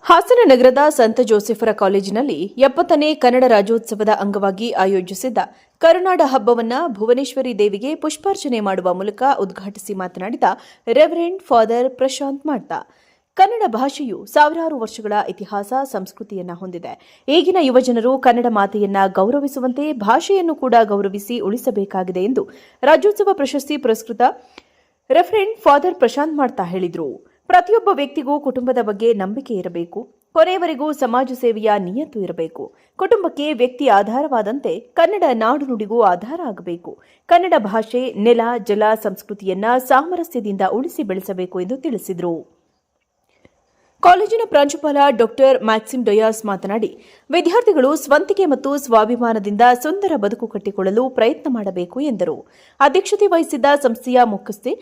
ಹಾಸನ ನಗರದ ಸಂತ ಜೋಸೆಫರ ಕಾಲೇಜಿನಲ್ಲಿ 70ನೇ ಕನ್ನಡ ರಾಜ್ಯೋತ್ಸವದ ಅಂಗವಾಗಿ ಆಯೋಜಿಸಿದ್ದ ಕರುನಾಡ ಹಬ್ಬವನ್ನು ಭುವನೇಶ್ವರಿ ದೇವಿಗೆ ಪುಷ್ಪಾರ್ಚನೆ ಮಾಡುವ ಮೂಲಕ ಉದ್ಘಾಟಿಸಿ ಮಾತನಾಡಿದ ರೆವರೆಂಡ್ ಫಾದರ್ ಪ್ರಶಾಂತ್ ಮಾಡ್ತಾ, ಕನ್ನಡ ಭಾಷೆಯು ಸಾವಿರಾರು ವರ್ಷಗಳ ಇತಿಹಾಸ ಸಂಸ್ಕೃತಿಯನ್ನ ಹೊಂದಿದೆ. ಈಗಿನ ಯುವಜನರು ಕನ್ನಡ ಮಾತೆಯನ್ನ ಗೌರವಿಸುವಂತೆ ಭಾಷೆಯನ್ನು ಕೂಡ ಗೌರವಿಸಿ ಉಳಿಸಬೇಕಾಗಿದೆ ಎಂದು ರಾಜ್ಯೋತ್ಸವ ಪ್ರಶಸ್ತಿ ಪುರಸ್ಕೃತ ರೆವರೆಂಡ್ ಫಾದರ್ ಪ್ರಶಾಂತ್ ಮಾಡ್ತಾ ಹೇಳಿದರು. ಪ್ರತಿಯೊಬ್ಬ ವ್ಯಕ್ತಿಗೂ ಕುಟುಂಬದ ಬಗ್ಗೆ ನಂಬಿಕೆ ಇರಬೇಕು. ಕೊನೆಯವರೆಗೂ ಸಮಾಜ ಸೇವೆಯ ನಿಯತ್ತು ಇರಬೇಕು. ಕುಟುಂಬಕ್ಕೆ ವ್ಯಕ್ತಿ ಆಧಾರವಾದಂತೆ ಕನ್ನಡ ನಾಡು ನುಡಿಗೂ ಆಧಾರ ಆಗಬೇಕು. ಕನ್ನಡ ಭಾಷೆ, ನೆಲ, ಜಲ, ಸಂಸ್ಕೃತಿಯನ್ನ ಸಾಮರಸ್ಯದಿಂದ ಉಳಿಸಿ ಬೆಳೆಸಬೇಕು ಎಂದು ತಿಳಿಸಿದರು. ಕಾಲೇಜಿನ ಪ್ರಾಂಶುಪಾಲ ಡಾಕ್ಟರ್ ಮ್ಯಾಕ್ಸಿಮ್ ಡಯಾಸ್ ಮಾತನಾಡಿ, ವಿದ್ಯಾರ್ಥಿಗಳು ಸ್ವಂತಿಕೆ ಮತ್ತು ಸ್ವಾಭಿಮಾನದಿಂದ ಸುಂದರ ಬದುಕು ಕಟ್ಟಿಕೊಳ್ಳಲು ಪ್ರಯತ್ನ ಮಾಡಬೇಕು ಎಂದರು. ಅಧ್ಯಕ್ಷತೆ ವಹಿಸಿದ್ದ ಸಂಸ್ಥೆಯ ಮುಖ್ಯಸ್ಥೆ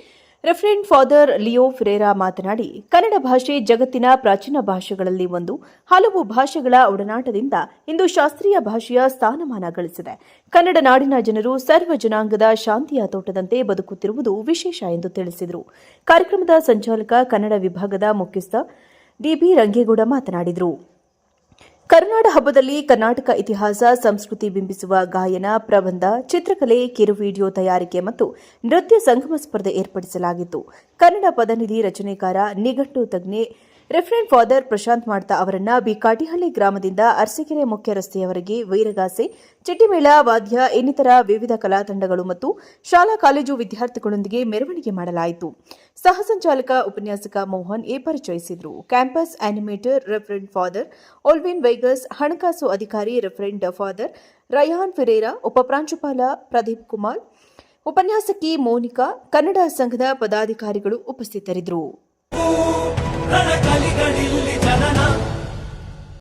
ರೆವರೆಂಡ್ ಫಾದರ್ ಲಿಯೋ ಫೆರೇರಾ ಮಾತನಾಡಿ, ಕನ್ನಡ ಭಾಷೆ ಜಗತ್ತಿನ ಪ್ರಾಚೀನ ಭಾಷೆಗಳಲ್ಲಿ ಒಂದು. ಹಲವು ಭಾಷೆಗಳ ಒಡನಾಟದಿಂದ ಇಂದು ಶಾಸ್ತ್ರೀಯ ಭಾಷೆಯ ಸ್ಥಾನಮಾನ ಗಳಿಸಿದೆ. ಕನ್ನಡ ನಾಡಿನ ಜನರು ಸರ್ವ ಜನಾಂಗದ ಶಾಂತಿಯ ತೋಟದಂತೆ ಬದುಕುತ್ತಿರುವುದು ವಿಶೇಷ ಎಂದು ತಿಳಿಸಿದರು. ಕಾರ್ಯಕ್ರಮದ ಸಂಚಾಲಕ ಕನ್ನಡ ವಿಭಾಗದ ಮುಖ್ಯಸ್ಥ ಡಿಬಿ ರಂಗೇಗೌಡ ಮಾತನಾಡಿದರು. ಕರುನಾಡ ಹಬ್ಬದಲ್ಲಿ ಕರ್ನಾಟಕ ಇತಿಹಾಸ, ಸಂಸ್ಕೃತಿ ಬಿಂಬಿಸುವ ಗಾಯನ, ಪ್ರಬಂಧ, ಚಿತ್ರಕಲೆ, ಕಿರು ವಿಡಿಯೋ ತಯಾರಿಕೆ ಮತ್ತು ನೃತ್ಯ ಸಂಗಮ ಸ್ಪರ್ಧೆ ಏರ್ಪಡಿಸಲಾಗಿತ್ತು. ಕನ್ನಡ ಪದನಿಧಿ ರಚನೆಕಾರ, ನಿಘಂಟು ತಜ್ಞೆ ರೆವರೆಂಡ್ ಫಾದರ್ ಪ್ರಶಾಂತ್ ಮಾಡ್ತಾ ಅವರನ್ನ ಬಿಕಾಟಿಹಳ್ಳಿ ಗ್ರಾಮದಿಂದ ಅರಸೀಕೆರೆ ಮುಖ್ಯ ರಸ್ತೆಯವರೆಗೆ ವೀರಗಾಸೆ, ಚಿಟ್ಟಿಮೇಳ, ವಾದ್ಯ ಇನ್ನಿತರ ವಿವಿಧ ಕಲಾ ತಂಡಗಳು ಮತ್ತು ಶಾಲಾ ಕಾಲೇಜು ವಿದ್ಯಾರ್ಥಿಗಳೊಂದಿಗೆ ಮೆರವಣಿಗೆ ಮಾಡಲಾಯಿತು. ಸಹ ಸಂಚಾಲಕ ಉಪನ್ಯಾಸಕ ಮೋಹನ್ ಪರಿಚಯಿಸಿದರು. ಕ್ಯಾಂಪಸ್ ಆನಿಮೇಟರ್ ರೆವರೆಂಡ್ ಫಾದರ್ ಓಲ್ವಿನ್ ವೈಗಸ್, ಹಣಕಾಸು ಅಧಿಕಾರಿ ರೆವರೆಂಡ್ ಫಾದರ್ ರಯಾನ್ ಫೆರೇರಾ, ಉಪಪ್ರಾಂಶುಪಾಲ ಪ್ರದೀಪ್ ಕುಮಾರ್, ಉಪನ್ಯಾಸಕಿ ಮೋನಿಕಾ, ಕನ್ನಡ ಸಂಘದ ಪದಾಧಿಕಾರಿಗಳು ಉಪಸ್ಥಿತರಿದ್ದರು.